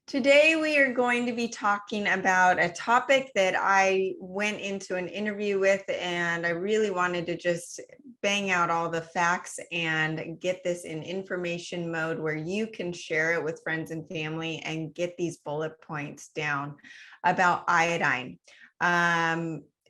Today, we are going to be talking about a topic that I went into an interview with, and I really wanted to just bang out all the facts and get this in information mode where you can share it with friends and family and get these bullet points down about iodine.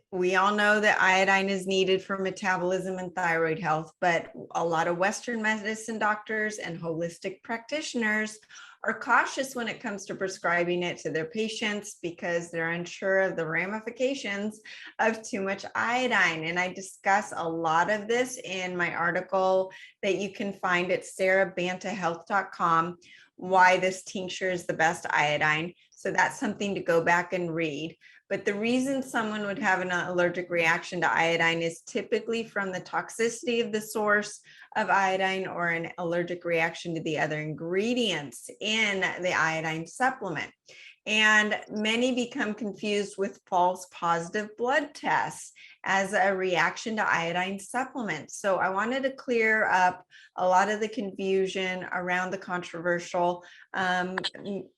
We all know that iodine is needed for metabolism and thyroid health, but a lot of Western medicine doctors and holistic practitioners are cautious when it comes to prescribing it to their patients because they're unsure of the ramifications of too much iodine. And I discuss a lot of this in my article that you can find at SaraBantaHealth.com, why this tincture is the best iodine. So that's something to go back and read. But the reason someone would have an allergic reaction to iodine is typically from the toxicity of the source of iodine or an allergic reaction to the other ingredients in the iodine supplement. And many become confused with false positive blood tests as a reaction to iodine supplements. So I wanted to clear up a lot of the confusion around the controversial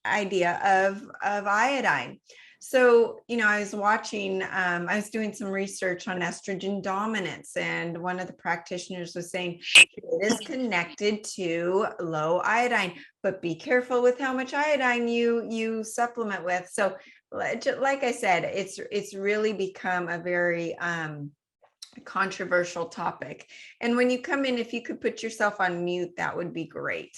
idea of iodine. So, I was watching, I was doing some research on estrogen dominance, and one of the practitioners was saying it is connected to low iodine, but be careful with how much iodine you supplement with. So, like I said, it's really become a very controversial topic. And when you come in, if you could put yourself on mute, that would be great.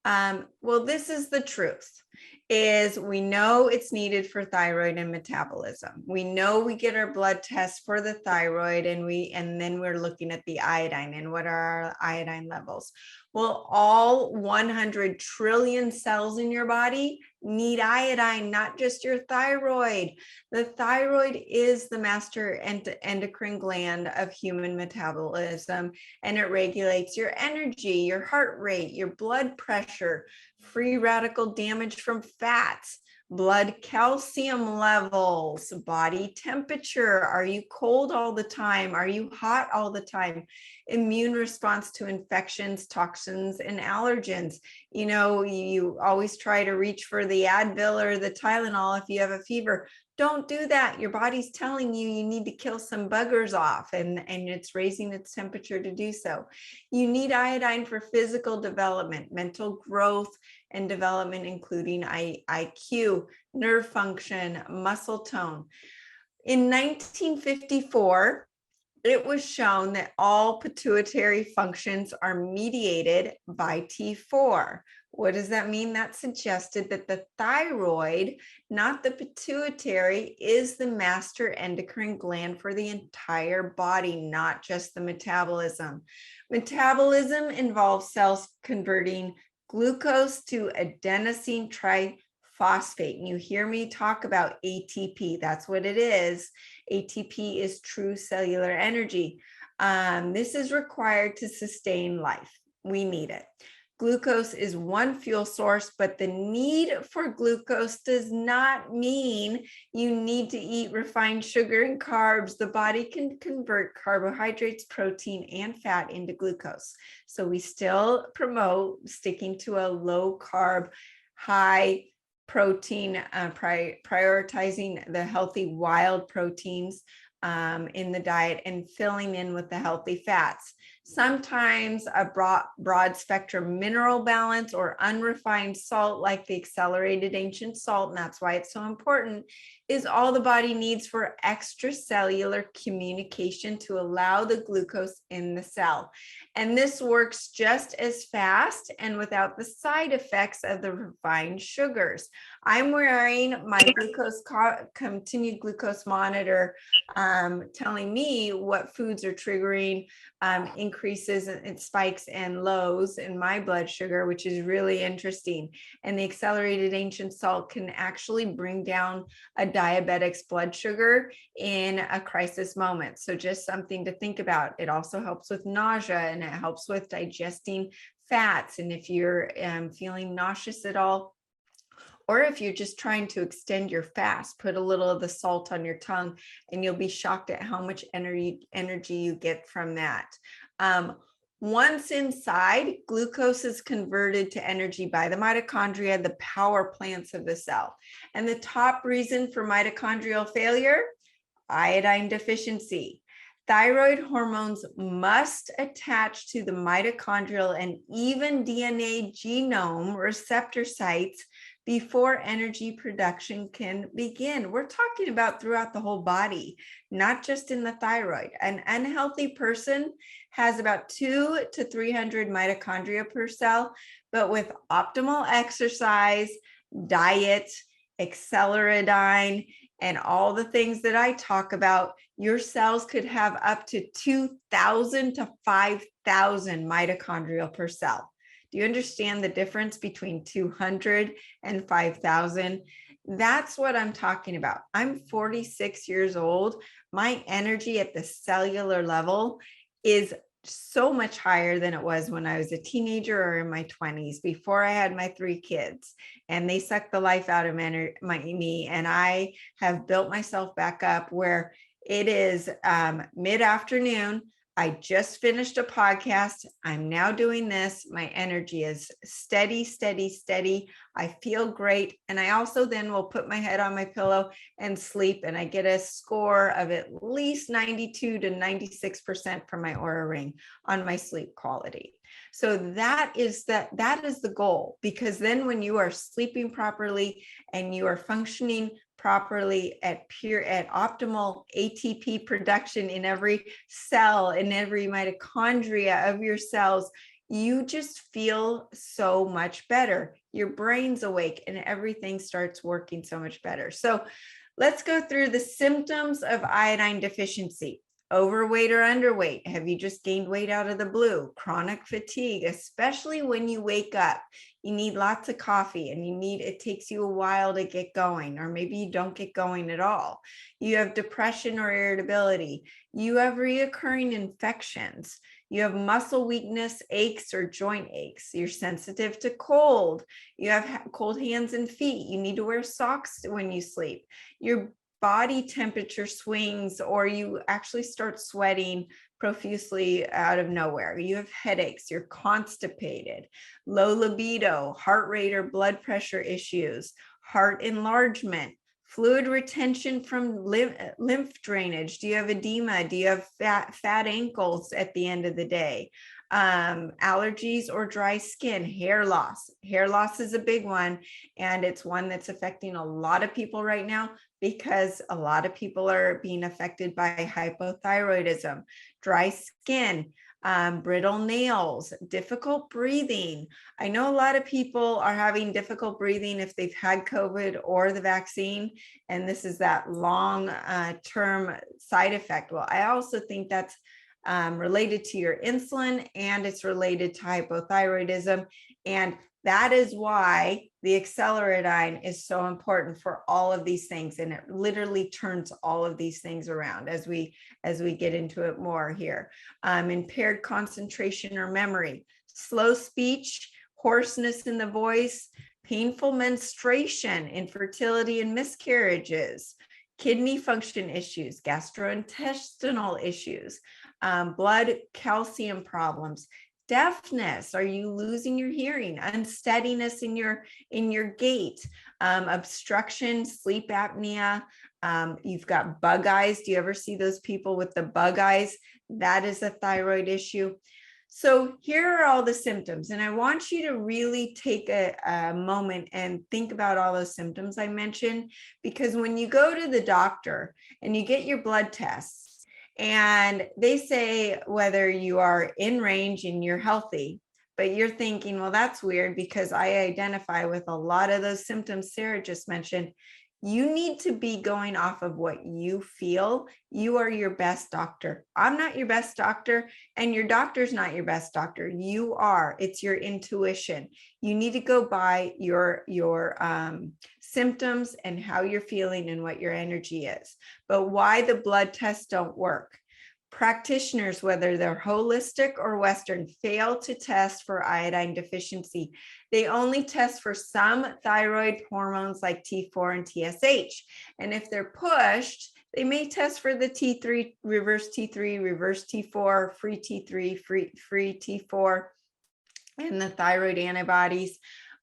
Well, this is the truth. Is we know it's needed for thyroid and metabolism. We know we get our blood tests for the thyroid and then we're looking at the iodine and what are our iodine levels. Well, all 100 trillion cells in your body need iodine, not just your thyroid. The thyroid is the master endocrine gland of human metabolism, and it regulates your energy, your heart rate, your blood pressure, free radical damage from fats, blood calcium levels, body temperature. Are you cold all the time? Are you hot all the time? Immune response to infections, toxins, and allergens. You always try to reach for the Advil or the Tylenol if you have a fever. Don't do that. Your body's telling you need to kill some buggers off, and it's raising its temperature to do so. You need iodine for physical development, mental growth, and development, including IQ, nerve function, muscle tone. In 1954, it was shown that all pituitary functions are mediated by T4. What does that mean? That suggested that the thyroid, not the pituitary, is the master endocrine gland for the entire body, not just the metabolism. Metabolism involves cells converting glucose to adenosine triphosphate. And you hear me talk about ATP. That's what it is. ATP is true cellular energy. This is required to sustain life. We need it. Glucose is one fuel source, but the need for glucose does not mean you need to eat refined sugar and carbs. The body can convert carbohydrates, protein, and fat into glucose. So we still promote sticking to a low carb, high protein, prioritizing the healthy wild proteins in the diet and filling in with the healthy fats. Sometimes a broad spectrum mineral balance or unrefined salt, like the accelerated ancient salt, and that's why it's so important, is all the body needs for extracellular communication to allow the glucose in the cell. And this works just as fast and without the side effects of the refined sugars. I'm wearing my continued glucose monitor, telling me what foods are triggering increases and spikes and lows in my blood sugar, which is really interesting. And the accelerated ancient salt can actually bring down a diabetic's blood sugar in a crisis moment. So just something to think about. It also helps with nausea, and it helps with digesting fats. And if you're feeling nauseous at all, or if you're just trying to extend your fast, put a little of the salt on your tongue and you'll be shocked at how much energy you get from that. Once inside, glucose is converted to energy by the mitochondria, the power plants of the cell. And the top reason for mitochondrial failure, iodine deficiency. Thyroid hormones must attach to the mitochondrial and even DNA genome receptor sites before energy production can begin. We're talking about throughout the whole body, not just in the thyroid. An unhealthy person has about 200 to 300 mitochondria per cell, but with optimal exercise, diet, acceleradine, and all the things that I talk about, your cells could have up to 2,000 to 5,000 mitochondrial per cell. Do you understand the difference between 200 and 5,000? That's what I'm talking about. I'm 46 years old. My energy at the cellular level is so much higher than it was when I was a teenager or in my 20s, before I had my 3 kids, and they sucked the life out of me. And I have built myself back up where it is mid-afternoon. I just finished a podcast. I'm now doing this. My energy is steady, steady, steady. I feel great. And I also then will put my head on my pillow and sleep. And I get a score of at least 92 to 96% from my Oura Ring on my sleep quality. So that is the goal, because then when you are sleeping properly and you are functioning properly at optimal ATP production in every cell, in every mitochondria of your cells, you just feel so much better. Your brain's awake and everything starts working so much better. So let's go through the symptoms of iodine deficiency. Overweight or underweight? Have you just gained weight out of the blue? Chronic fatigue, especially when you wake up. You need lots of coffee and it takes you a while to get going, or maybe you don't get going at all. You have depression or irritability. You have reoccurring infections. You have muscle weakness, aches, or joint aches. You're sensitive to cold. You have cold hands and feet. You need to wear socks when you sleep. Your body temperature swings, or you actually start sweating profusely out of nowhere. You have headaches, you're constipated, low libido, heart rate or blood pressure issues, heart enlargement, fluid retention from lymph drainage. Do you have edema? Do you have fat ankles at the end of the day? Allergies or dry skin, hair loss. Hair loss is a big one, and it's one that's affecting a lot of people right now, because a lot of people are being affected by hypothyroidism, dry skin, brittle nails, difficult breathing. I know a lot of people are having difficult breathing if they've had COVID or the vaccine, and this is that long-term side effect. Well, I also think that's related to your insulin, and it's related to hypothyroidism. And that is why the acceleradine is so important for all of these things. And it literally turns all of these things around as we get into it more here. Impaired concentration or memory, slow speech, hoarseness in the voice, painful menstruation, infertility and miscarriages, kidney function issues, gastrointestinal issues, blood calcium problems, deafness. Are you losing your hearing? Unsteadiness in your gait, obstruction, sleep apnea. You've got bug eyes. Do you ever see those people with the bug eyes? That is a thyroid issue. So here are all the symptoms, and I want you to really take a moment and think about all those symptoms I mentioned, because when you go to the doctor and you get your blood tests, and they say whether you are in range and you're healthy, but you're thinking, well, that's weird because I identify with a lot of those symptoms Sara just mentioned. You need to be going off of what you feel. You are your best doctor. I'm not your best doctor, and your doctor's not your best doctor. You are. It's your intuition. You need to go by your symptoms and how you're feeling and what your energy is. But why the blood tests don't work? Practitioners, whether they're holistic or Western, fail to test for iodine deficiency. They only test for some thyroid hormones like T4 and TSH. And if they're pushed, They may test for the T3, reverse T4, free T3, free T4, and the thyroid antibodies.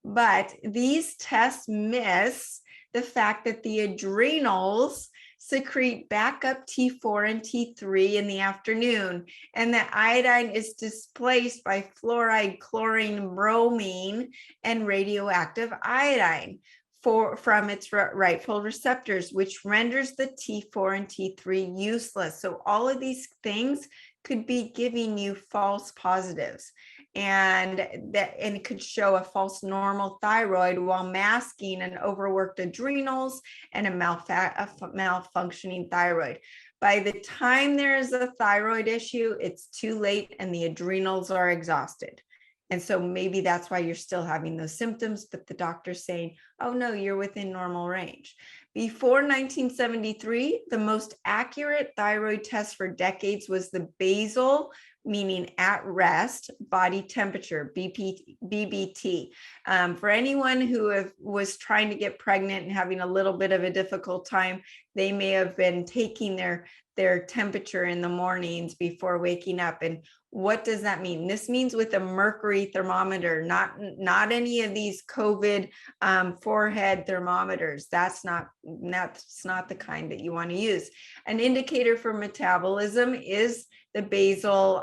But these tests miss the fact that the adrenals secrete backup T4 and T3 in the afternoon, and that iodine is displaced by fluoride, chlorine, bromine, and radioactive iodine from its rightful receptors, which renders the T4 and T3 useless. So all of these things could be giving you false positives, and it could show a false normal thyroid while masking an overworked adrenals and a malfunctioning thyroid. By the time there is a thyroid issue, it's too late and the adrenals are exhausted. And so maybe that's why you're still having those symptoms, but the doctor's saying, oh no, you're within normal range. Before 1973, the most accurate thyroid test for decades was the basal, meaning at rest, body temperature, BBT. For anyone who was trying to get pregnant and having a little bit of a difficult time, they may have been taking their temperature in the mornings before waking up. And what does that mean? This means with a mercury thermometer, not any of these COVID forehead thermometers. That's not the kind that you want to use. An indicator for metabolism is the basal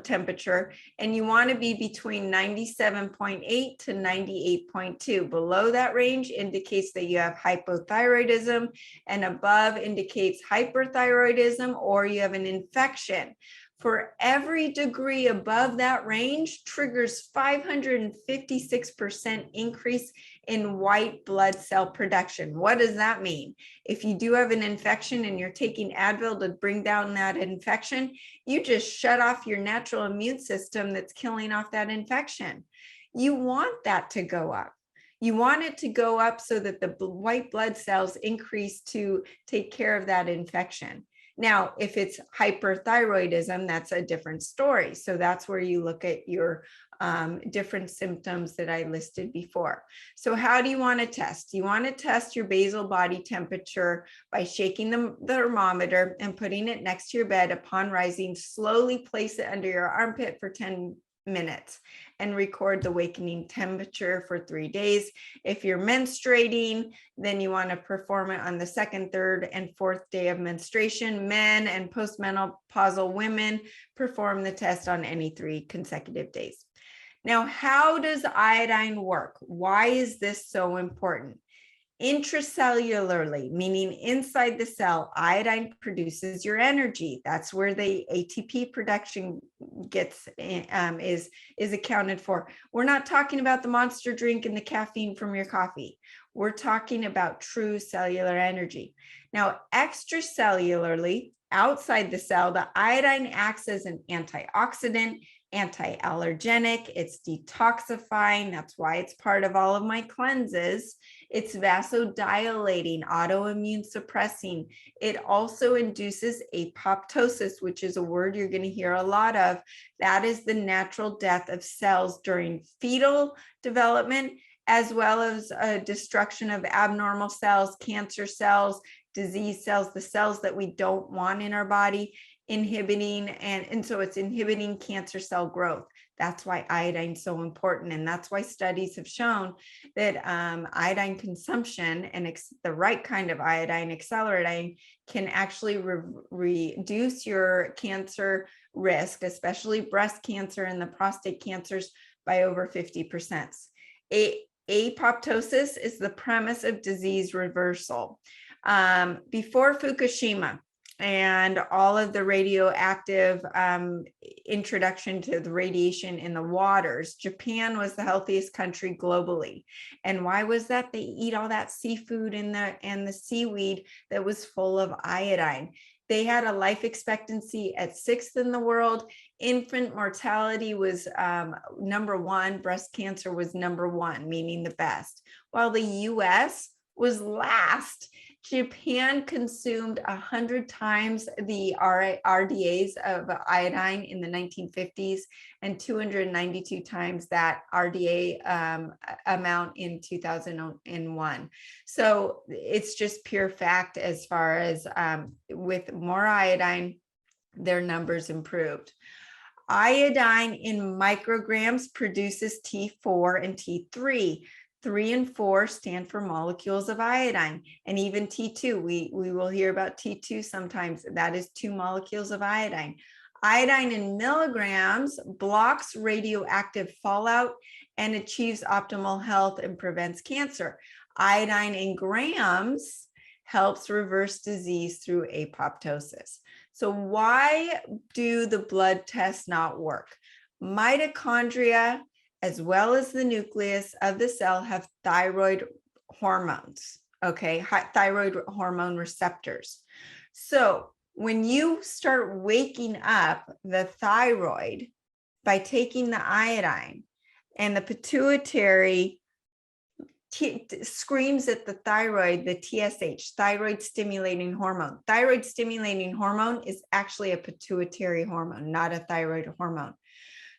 temperature, and you want to be between 97.8 to 98.2. Below that range indicates that you have hypothyroidism, and above indicates hyperthyroidism, or you have an infection. For every degree above that range triggers 556% increase in white blood cell production. What does that mean? If you do have an infection and you're taking Advil to bring down that infection, you just shut off your natural immune system that's killing off that infection. You want that to go up. You want it to go up so that the white blood cells increase to take care of that infection. Now, if it's hyperthyroidism, that's a different story. So that's where you look at your different symptoms that I listed before. So how do you want to test? You want to test your basal body temperature by shaking the thermometer and putting it next to your bed. Upon rising, slowly place it under your armpit for 10 minutes and record the awakening temperature for 3 days. If you're menstruating, then you want to perform it on the second, third, and fourth day of menstruation. Men and postmenopausal women perform the test on any 3 consecutive days. Now, how does iodine work? Why is this so important? Intracellularly, meaning inside the cell, iodine produces your energy. That's where the ATP production gets is accounted for. We're not talking about the monster drink and the caffeine from your coffee. We're talking about true cellular energy. Now, extracellularly, outside the cell, the iodine acts as an antioxidant, anti-allergenic, it's detoxifying. That's why it's part of all of my cleanses. It's vasodilating, autoimmune suppressing. It also induces apoptosis, which is a word you're going to hear a lot of. That is the natural death of cells during fetal development, as well as destruction of abnormal cells, cancer cells, disease cells, the cells that we don't want in our body, inhibiting, and so it's inhibiting cancer cell growth. That's why iodine is so important. And that's why studies have shown that iodine consumption, and the right kind of iodine, accelerating, can actually reduce your cancer risk, especially breast cancer and the prostate cancers, by over 50%. Apoptosis is the premise of disease reversal. Before Fukushima and all of the radioactive introduction to the radiation in the waters, Japan was the healthiest country globally. And why was that? They eat all that seafood and the seaweed that was full of iodine. They had a life expectancy at 6th in the world. Infant mortality was number 1. Breast cancer was number 1, meaning the best. While the US was last. Japan consumed 100 times the RDAs of iodine in the 1950s and 292 times that RDA amount in 2001. So it's just pure fact as far as with more iodine, their numbers improved. Iodine in micrograms produces T4 and T3. 3 and 4 stand for molecules of iodine, and even T2. We will hear about T2 sometimes. That is 2 molecules of iodine. Iodine in milligrams blocks radioactive fallout and achieves optimal health and prevents cancer. Iodine in grams helps reverse disease through apoptosis. So why do the blood tests not work? Mitochondria, as well as the nucleus of the cell, have thyroid hormones, okay, thyroid hormone receptors. So when you start waking up the thyroid by taking the iodine, and the pituitary screams at the thyroid, the TSH, thyroid stimulating hormone. Thyroid stimulating hormone is actually a pituitary hormone, not a thyroid hormone.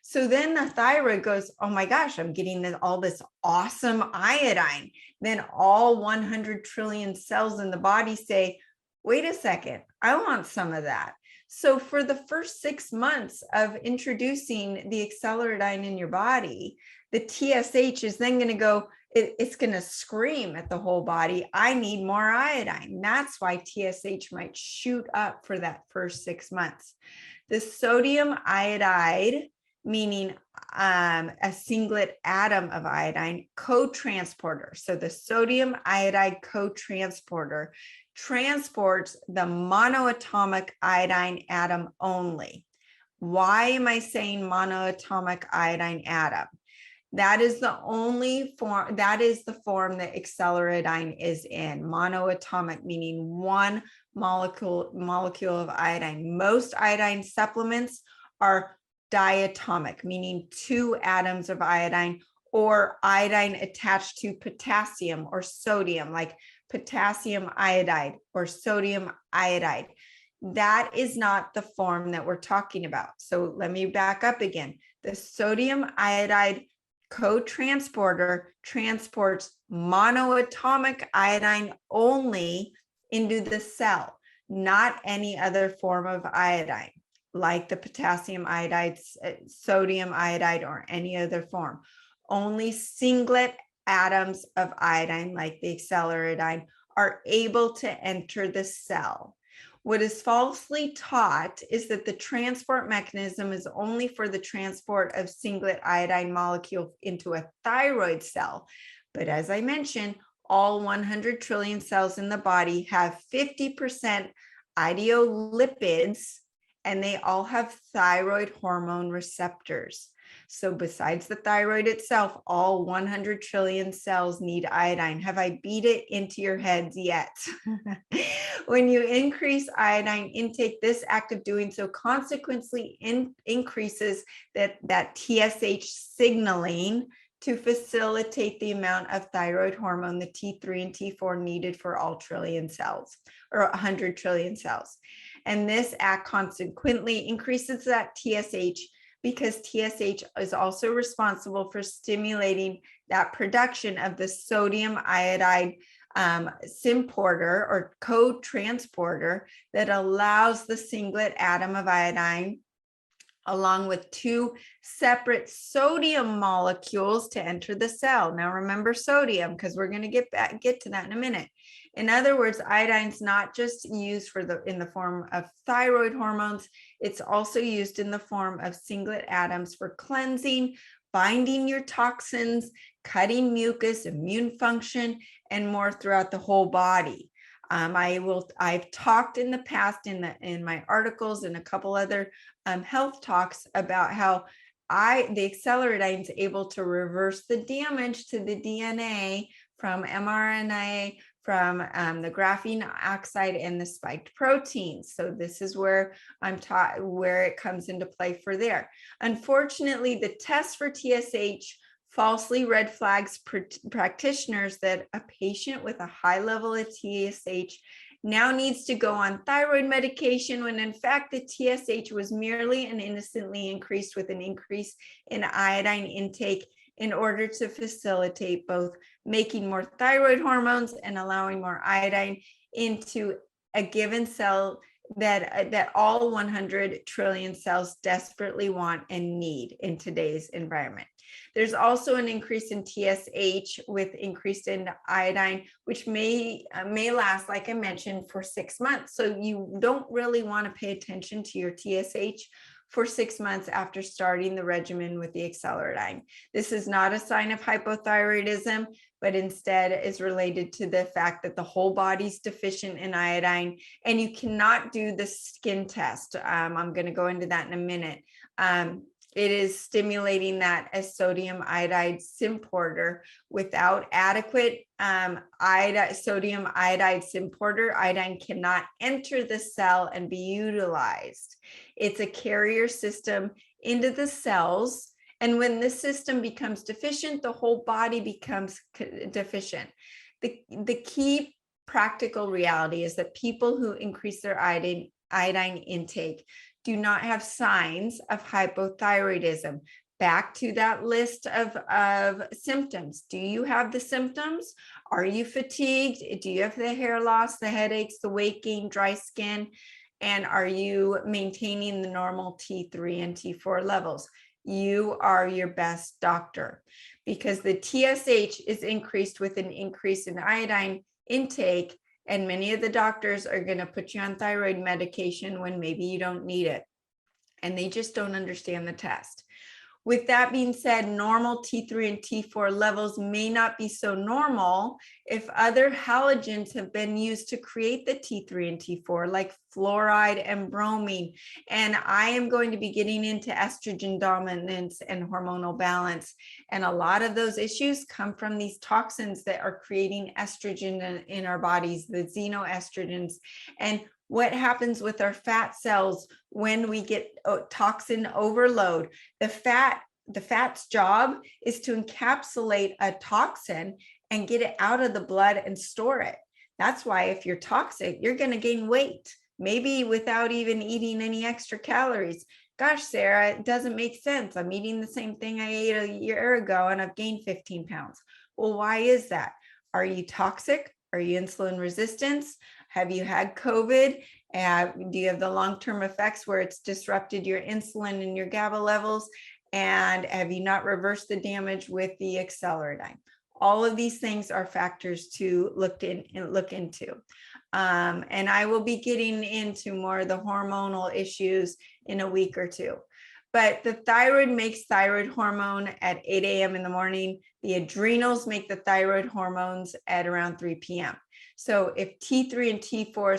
So then the thyroid goes, oh my gosh, I'm getting all this awesome iodine. Then all 100 trillion cells in the body say, wait a second, I want some of that. So for the first 6 months of introducing the acceleradine in your body, the TSH is then going to go, it's going to scream at the whole body, I need more iodine. That's why TSH might shoot up for that first 6 months. The sodium iodide, meaning a singlet atom of iodine, co-transporter. So the sodium iodide co-transporter transports the monoatomic iodine atom only. Why am I saying monoatomic iodine atom? That is the only form, that is the form that acceleradine is in, monoatomic, meaning one molecule of iodine. Most iodine supplements are diatomic, meaning 2 atoms of iodine, or iodine attached to potassium or sodium, like potassium iodide or sodium iodide. That is not the form that we're talking about. So let me back up again. The sodium iodide co-transporter transports monoatomic iodine only into the cell, not any other form of iodine, like the potassium iodide, sodium iodide, or any other form. Only singlet atoms of iodine, like the acceleradine, are able to enter the cell. What is falsely taught is that the transport mechanism is only for the transport of singlet iodine molecule into a thyroid cell. But as I mentioned, all 100 trillion cells in the body have 50% ideolipids, and they all have thyroid hormone receptors. So besides the thyroid itself, all 100 trillion cells need iodine. Have I beat it into your heads yet? When you increase iodine intake, this act of doing so consequently increases that TSH signaling to facilitate the amount of thyroid hormone, the T3 and T4 needed for all trillion cells, or 100 trillion cells. And this act consequently increases that TSH, because TSH is also responsible for stimulating that production of the sodium iodide symporter or co-transporter that allows the singlet atom of iodine, along with 2 separate sodium molecules, to enter the cell. Now remember sodium, because we're going to get to that in a minute. In other words, iodine's not just used in the form of thyroid hormones, it's also used in the form of singlet atoms for cleansing, binding your toxins, cutting mucus, immune function, and more throughout the whole body. I've talked in the past in my articles and a couple other health talks about how the acceleradine is able to reverse the damage to the DNA from mRNA, from the graphene oxide and the spiked proteins. So this is where I'm taught where it comes into play for there. Unfortunately, the test for TSH falsely red flags practitioners that a patient with a high level of TSH now needs to go on thyroid medication, when in fact the TSH was merely and innocently increased with an increase in iodine intake in order to facilitate both making more thyroid hormones and allowing more iodine into a given cell that all 100 trillion cells desperately want and need in today's environment. There's also an increase in TSH with increased in iodine, which may last, like I mentioned, for 6 months. So you don't really want to pay attention to your TSH for 6 months after starting the regimen with the Iodine. This is not a sign of hypothyroidism, but instead is related to the fact that the whole body's deficient in iodine, and you cannot do the skin test. I'm going to go into that in a minute. It is stimulating that as sodium iodide symporter. Without adequate sodium iodide symporter, iodine cannot enter the cell and be utilized. It's a carrier system into the cells. And when this system becomes deficient, the whole body becomes deficient. The key practical reality is that people who increase their iodine intake do not have signs of hypothyroidism. Back to that list of symptoms. Do you have the symptoms? Are you fatigued? Do you have the hair loss, the headaches, the weight gain, dry skin? And are you maintaining the normal T3 and T4 levels? You are your best doctor, because the TSH is increased with an increase in iodine intake. And many of the doctors are going to put you on thyroid medication when maybe you don't need it. And they just don't understand the test. With that being said, normal T3 and T4 levels may not be so normal if other halogens have been used to create the T3 and T4, like fluoride and bromine. And I am going to be getting into estrogen dominance and hormonal balance. And a lot of those issues come from these toxins that are creating estrogen in our bodies, the xenoestrogens. And what happens with our fat cells when we get toxin overload? The fat's job is to encapsulate a toxin and get it out of the blood and store it. That's why if you're toxic, you're going to gain weight, maybe without even eating any extra calories. Gosh, Sarah, it doesn't make sense. I'm eating the same thing I ate a year ago and I've gained 15 pounds. Well, why is that? Are you toxic? Are you insulin resistant? Have you had COVID? Do you have the long-term effects where it's disrupted your insulin and your GABA levels? And have you not reversed the damage with the Iodine? All of these things are factors to look into. And I will be getting into more of the hormonal issues in a week or two. But the thyroid makes thyroid hormone at 8 a.m. in the morning. The adrenals make the thyroid hormones at around 3 p.m. So if T3 and T4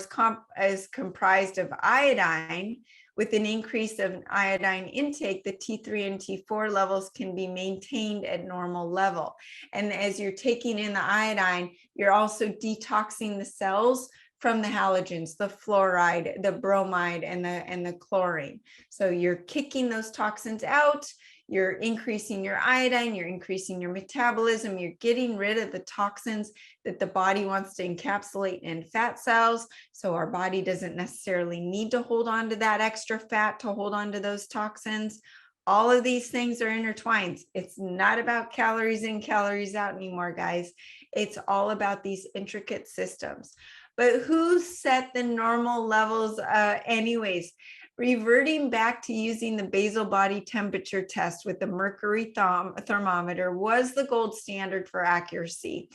is comprised of iodine, with an increase of iodine intake, the T3 and T4 levels can be maintained at normal level. And as you're taking in the iodine, you're also detoxing the cells from the halogens, the fluoride, the bromide, and the chlorine. So you're kicking those toxins out, you're increasing your iodine, you're increasing your metabolism, you're getting rid of the toxins that the body wants to encapsulate in fat cells. So our body doesn't necessarily need to hold on to that extra fat to hold on to those toxins. All of these things are intertwined. It's not about calories in, calories out anymore, guys. It's all about these intricate systems. But who set the normal levels anyways? Reverting back to using the basal body temperature test with the mercury thermometer was the gold standard for accuracy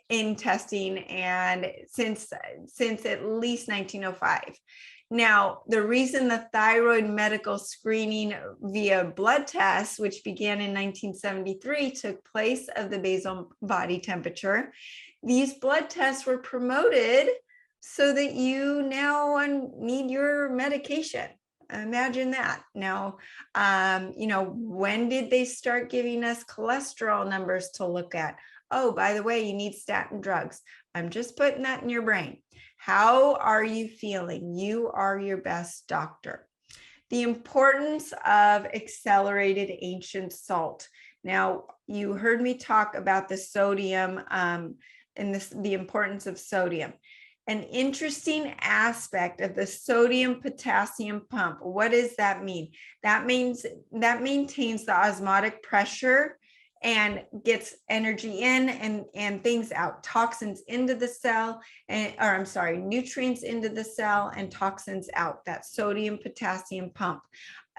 in testing, and since at least 1905. Now, the reason the thyroid medical screening via blood tests, which began in 1973, took place of the basal body temperature, these blood tests were promoted so that you now need your medication. Imagine that. Now, when did they start giving us cholesterol numbers to look at? Oh, by the way, you need statin drugs. I'm just putting that in your brain. How are you feeling? You are your best doctor. The importance of accelerated ancient salt. Now, you heard me talk about the sodium and the importance of sodium. An interesting aspect of the sodium potassium pump. What does that mean? That means that maintains the osmotic pressure and gets energy in and things out, toxins into the cell, nutrients into the cell and toxins out. That sodium potassium pump.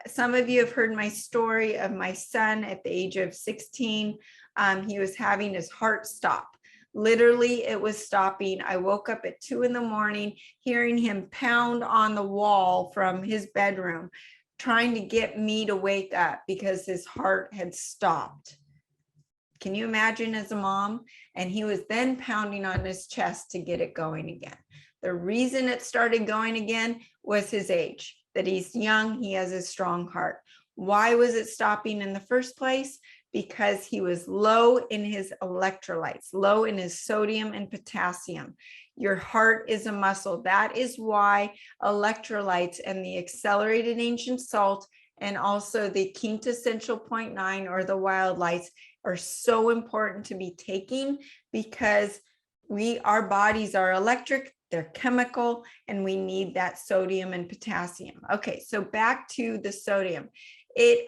Some of you have heard my story of my son at the age of 16. He was having his heart stop. Literally, it was stopping. I woke up at 2 a.m, hearing him pound on the wall from his bedroom, trying to get me to wake up because his heart had stopped. Can you imagine as a mom? And he was then pounding on his chest to get it going again. The reason it started going again was his age, that he's young, he has a strong heart. Why was it stopping in the first place? Because he was low in his electrolytes, low in his sodium and potassium. Your heart is a muscle. That is why electrolytes and the accelerated ancient salt and also the quintessential 0.9 or the wild lights are so important to be taking, because our bodies are electric, they're chemical, and we need that sodium and potassium. Okay, so back to the sodium. It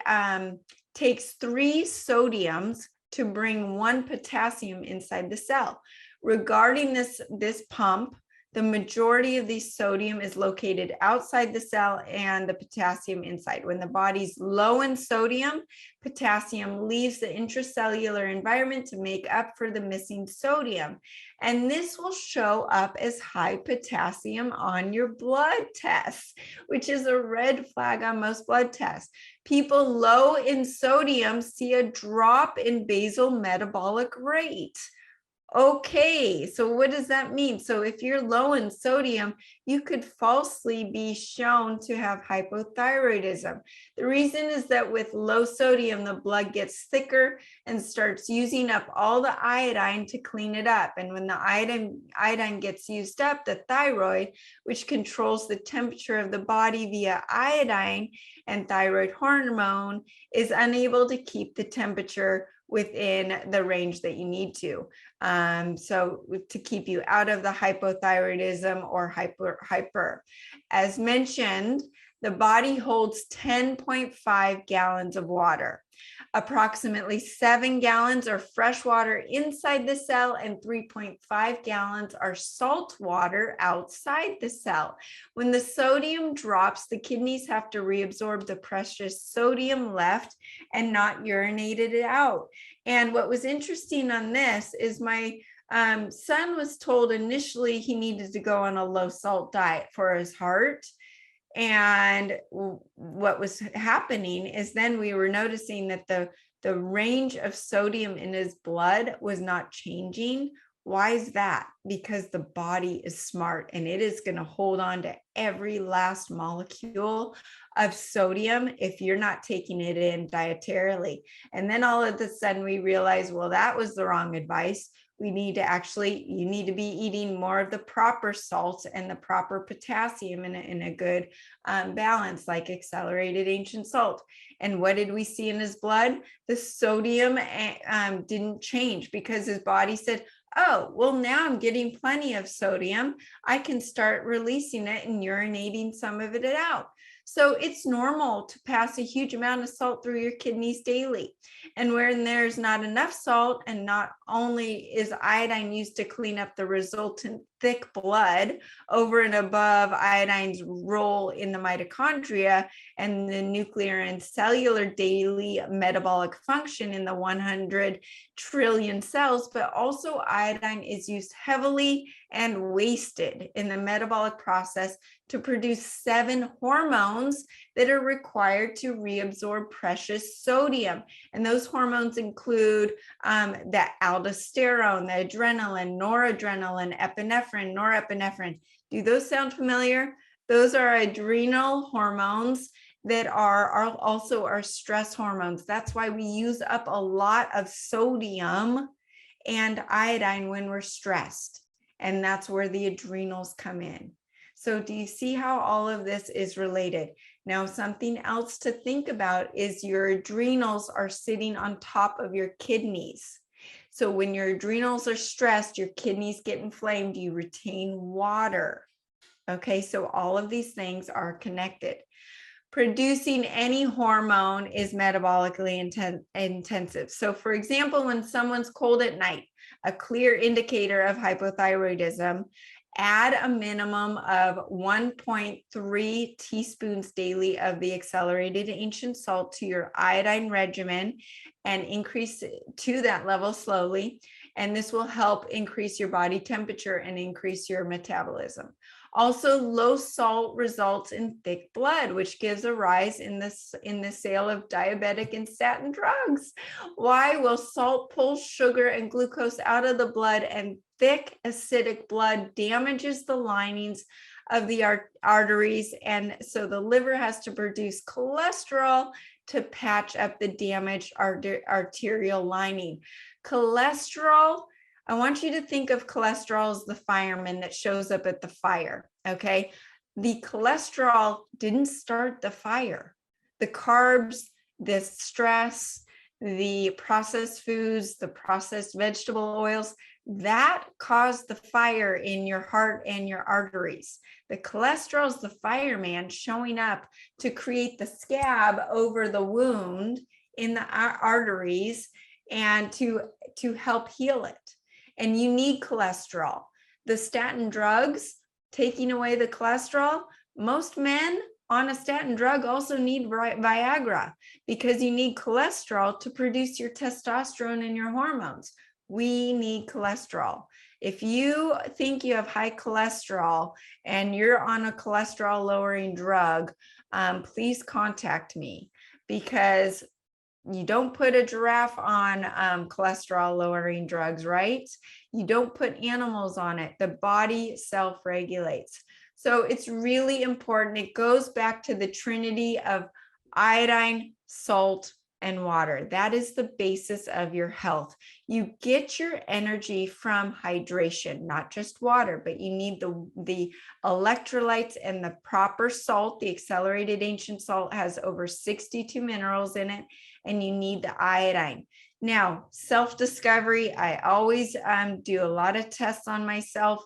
takes 3 sodiums to bring 1 potassium inside the cell. Regarding this pump, the majority of the sodium is located outside the cell and the potassium inside. When the body's low in sodium, potassium leaves the intracellular environment to make up for the missing sodium. And this will show up as high potassium on your blood tests, which is a red flag on most blood tests. People low in sodium see a drop in basal metabolic rate. Okay, so what does that mean? So if you're low in sodium, you could falsely be shown to have hypothyroidism. The reason is that with low sodium, the blood gets thicker and starts using up all the iodine to clean it up. And when the iodine gets used up, the thyroid, which controls the temperature of the body via iodine and thyroid hormone, is unable to keep the temperature within the range that you need to. So to keep you out of the hypothyroidism or hyper. As mentioned, the body holds 10.5 gallons of water. Approximately 7 gallons are fresh water inside the cell and 3.5 gallons are salt water outside the cell. When the sodium drops, the kidneys have to reabsorb the precious sodium left and not urinated it out. And what was interesting on this is my son was told initially he needed to go on a low salt diet for his heart. And what was happening is then we were noticing that the range of sodium in his blood was not changing. Why is that? Because the body is smart and it is going to hold on to every last molecule of sodium if you're not taking it in dietarily. And then all of a sudden we realize, well, that was the wrong advice. You need to be eating more of the proper salts and the proper potassium in a good balance, like accelerated ancient salt. And what did we see in his blood? The sodium didn't change because his body said, oh, well, now I'm getting plenty of sodium. I can start releasing it and urinating some of it out. So it's normal to pass a huge amount of salt through your kidneys daily. And when there's not enough salt, and not only is iodine used to clean up the resultant thick blood over and above iodine's role in the mitochondria and the nuclear and cellular daily metabolic function in the 100 trillion cells, but also iodine is used heavily and wasted in the metabolic process to produce 7 hormones that are required to reabsorb precious sodium. And those hormones include the aldosterone, the adrenaline, noradrenaline, epinephrine, norepinephrine. Do those sound familiar? Those are adrenal hormones that are also our stress hormones. That's why we use up a lot of sodium and iodine when we're stressed. And that's where the adrenals come in. So do you see how all of this is related? Now, something else to think about is your adrenals are sitting on top of your kidneys. So when your adrenals are stressed, your kidneys get inflamed, you retain water. Okay, so all of these things are connected. Producing any hormone is metabolically intensive. So for example, when someone's cold at night, a clear indicator of hypothyroidism, add a minimum of 1.3 teaspoons daily of the accelerated ancient salt to your iodine regimen and increase to that level slowly. And this will help increase your body temperature and increase your metabolism. Also, low salt results in thick blood, which gives a rise in the sale of diabetic and statin drugs. Why? Well, salt pulls sugar and glucose out of the blood, and thick acidic blood damages the linings of the arteries. And so the liver has to produce cholesterol to patch up the damaged arterial lining. Cholesterol, I want you to think of cholesterol as the fireman that shows up at the fire, okay? The cholesterol didn't start the fire. The carbs, the stress, the processed foods, the processed vegetable oils, that caused the fire in your heart and your arteries. The cholesterol is the fireman showing up to create the scab over the wound in the arteries and to help heal it. And you need cholesterol. The statin drugs, taking away the cholesterol, most men on a statin drug also need Viagra because you need cholesterol to produce your testosterone and your hormones. We need cholesterol. If you think you have high cholesterol and you're on a cholesterol lowering drug, please contact me, because you don't put a giraffe on cholesterol lowering drugs, right? You don't put animals on it. The body self-regulates. So it's really important. It goes back to the trinity of iodine, salt, and water. That is the basis of your health. You get your energy from hydration, not just water, but you need the electrolytes and the proper salt. The accelerated ancient salt has over 62 minerals in it, and you need the iodine. Now, self-discovery, I always do a lot of tests on myself.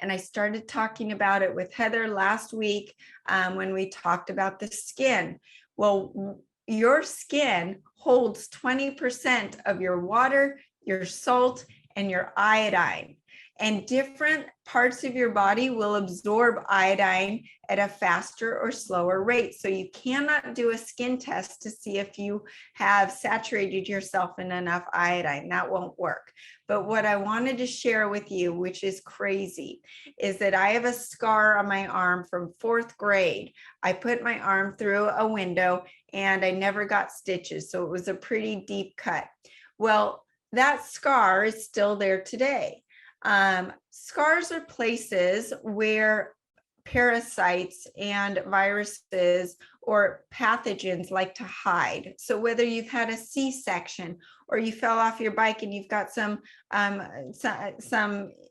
And I started talking about it with Heather last week when we talked about the skin. Well, your skin holds 20% of your water, your salt, and your iodine. And different parts of your body will absorb iodine at a faster or slower rate. So you cannot do a skin test to see if you have saturated yourself in enough iodine. That won't work. But what I wanted to share with you, which is crazy, is that I have a scar on my arm from 4th grade. I put my arm through a window and I never got stitches. So it was a pretty deep cut. Well, that scar is still there today. Scars are places where parasites and viruses or pathogens like to hide. So whether you've had a C-section or you fell off your bike and you've got some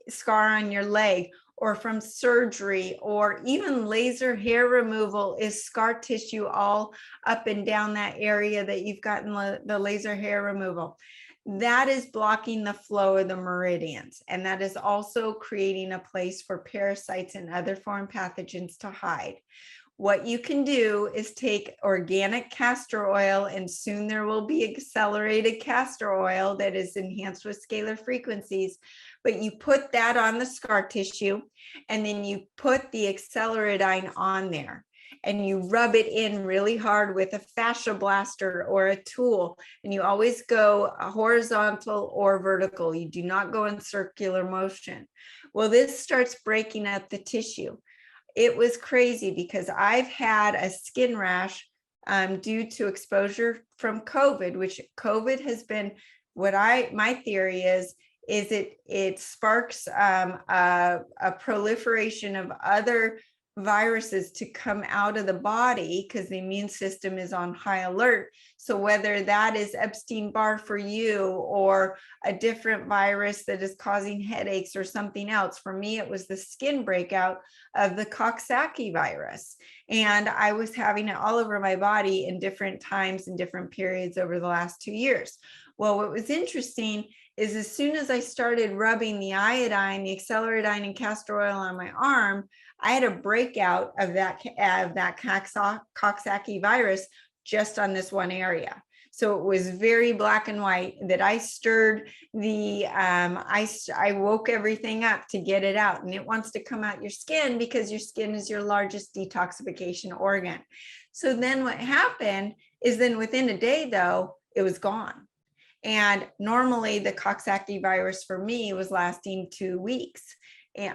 scar on your leg, or from surgery, or even laser hair removal is scar tissue all up and down that area that you've gotten the laser hair removal. That is blocking the flow of the meridians. And that is also creating a place for parasites and other foreign pathogens to hide. What you can do is take organic castor oil, and soon there will be accelerated castor oil that is enhanced with scalar frequencies, but you put that on the scar tissue, and then you put the acceleradine on there, and you rub it in really hard with a fascia blaster or a tool, and you always go horizontal or vertical. You do not go in circular motion. Well, this starts breaking up the tissue. It was crazy because I've had a skin rash due to exposure from COVID, which COVID has been my theory is it sparks a proliferation of other viruses to come out of the body because the immune system is on high alert. So whether that is Epstein-Barr for you or a different virus that is causing headaches or something else, for me, it was the skin breakout of the Coxsackie virus. And I was having it all over my body in different times and different periods over the last 2 years. Well, what was interesting is as soon as I started rubbing the iodine, the acceleradine and castor oil on my arm, I had a breakout of that Coxsackie virus just on this one area. So it was very black and white that I stirred the, I woke everything up to get it out, and it wants to come out your skin because your skin is your largest detoxification organ. So then what happened is then within a day though, it was gone. And normally the Coxsackie virus for me was lasting 2 weeks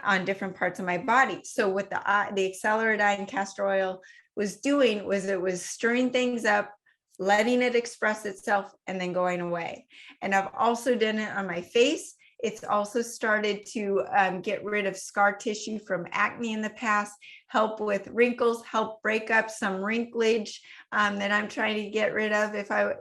on different parts of my body. So what the acceleradine castor oil was doing was it was stirring things up, letting it express itself, and then going away. And I've also done it on my face. It's also started to get rid of scar tissue from acne in the past, help with wrinkles, help break up some wrinklage that I'm trying to get rid of if I,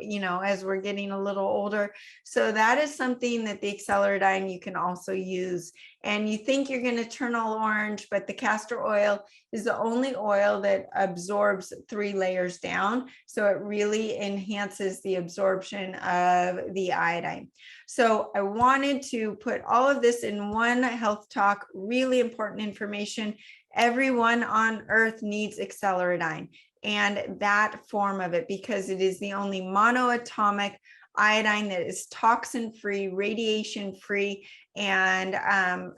as we're getting a little older. So that is something that the acceleradine you can also use. And you think you're going to turn all orange, but the castor oil is the only oil that absorbs 3 layers down. So it really enhances the absorption of the iodine. So I wanted to put all of this in one health talk, really important information. Everyone on earth needs acceleradine and that form of it because it is the only monoatomic iodine that is toxin-free, radiation-free, and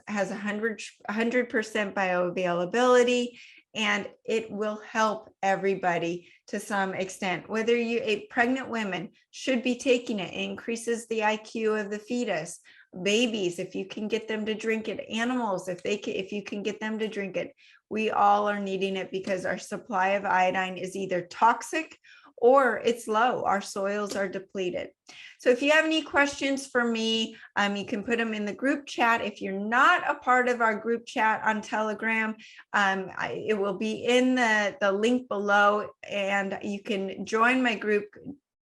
has 100% bioavailability, and it will help everybody to some extent. Whether pregnant women should be taking it, it increases the IQ of the fetus. Babies, if you can get them to drink it, animals, if you can get them to drink it, we all are needing it because our supply of iodine is either toxic or it's low. Our soils are depleted. So if you have any questions for me, you can put them in the group chat. If you're not a part of our group chat on Telegram, it will be in the link below, and you can join my group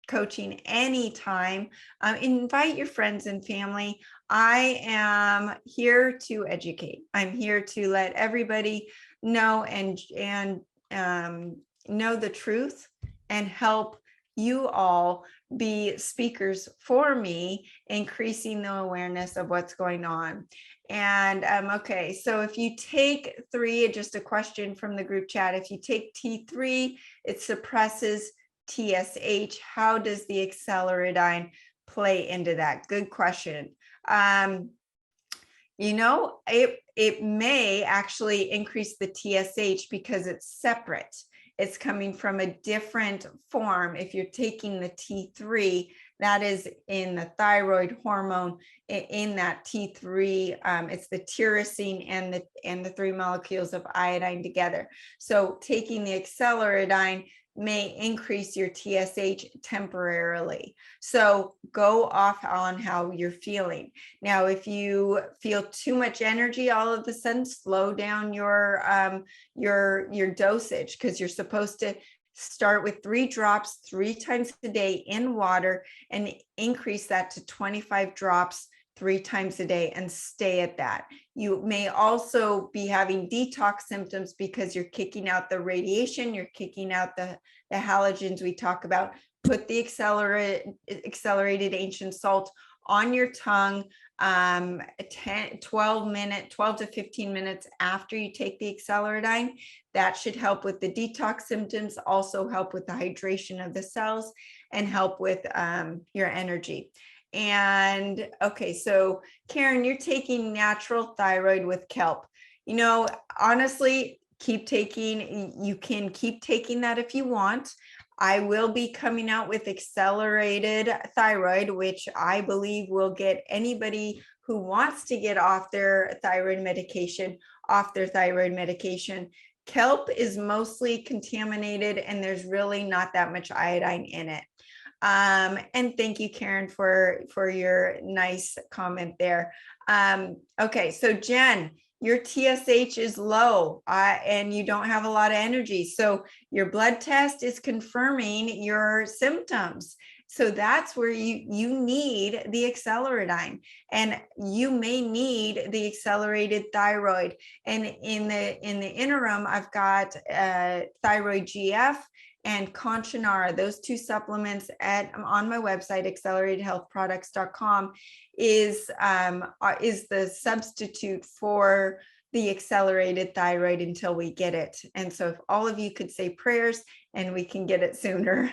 coaching anytime. Invite your friends and family. I am here to educate. I'm here to let everybody know and know the truth and help you all be speakers for me, increasing the awareness of what's going on. And okay, so if you take 3, just a question from the group chat, if you take T3, it suppresses TSH. How does the acceleradine play into that? Good question. It may actually increase the TSH because it's separate. It's coming from a different form. If you're taking the T3, that is in the thyroid hormone. In that T3, it's the tyrosine and the 3 molecules of iodine together. So taking the acceleradine may increase your TSH temporarily. So go off on how you're feeling. Now, if you feel too much energy all of a sudden, slow down your dosage, because you're supposed to start with 3 drops 3 times a day in water and increase that to 25 drops 3 times a day and stay at that. You may also be having detox symptoms because you're kicking out the radiation, you're kicking out the halogens we talk about. Put the accelerated ancient salt on your tongue 12 to 15 minutes after you take the acceleradine. That should help with the detox symptoms, also help with the hydration of the cells, and help with your energy. And okay, so Karen, you're taking natural thyroid with kelp. Honestly, you can keep taking that if you want. I will be coming out with accelerated thyroid, which I believe will get anybody who wants to get off their thyroid medication. Kelp is mostly contaminated and there's really not that much iodine in it. And thank you, Karen, for your nice comment there. Okay, so Jen, your TSH is low and you don't have a lot of energy. So your blood test is confirming your symptoms. So that's where you need the Acceleradine, and you may need the accelerated thyroid. And in the interim, I've got thyroid GF and Conchinara, those two supplements on my website, acceleratedhealthproducts.com, is the substitute for the accelerated thyroid until we get it. And so if all of you could say prayers and we can get it sooner.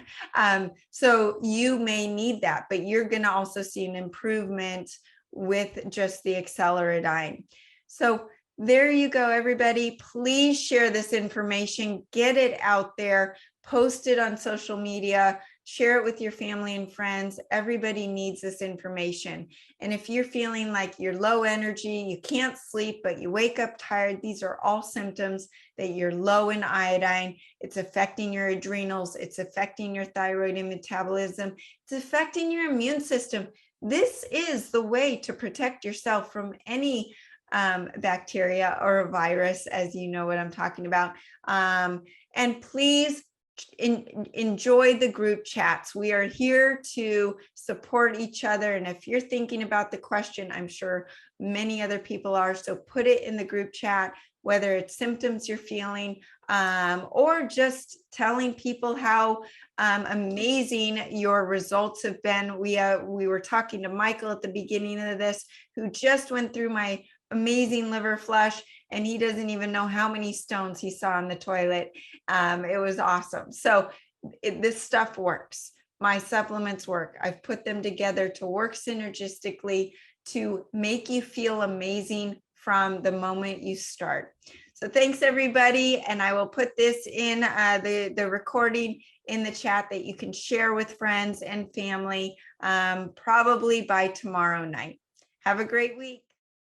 So you may need that, but you're going to also see an improvement with just the Acceleradine. So there you go, everybody. Please share this information, get it out there, post it on social media, share it with your family and friends. Everybody needs this information. And if you're feeling like you're low energy, you can't sleep, but you wake up tired, these are all symptoms that you're low in iodine. It's affecting your adrenals. It's affecting your thyroid and metabolism. It's affecting your immune system. This is the way to protect yourself from any bacteria or a virus, as you know what I'm talking about. And please enjoy the group chats. We are here to support each other. And if you're thinking about the question, I'm sure many other people are. So put it in the group chat, whether it's symptoms you're feeling or just telling people how amazing your results have been. We were talking to Michael at the beginning of this, who just went through my amazing liver flush, and he doesn't even know how many stones he saw in the toilet. It was awesome. So this stuff works. My supplements work. I've put them together to work synergistically to make you feel amazing from the moment you start. So thanks, everybody. And I will put this in the recording in the chat that you can share with friends and family probably by tomorrow night. Have a great week.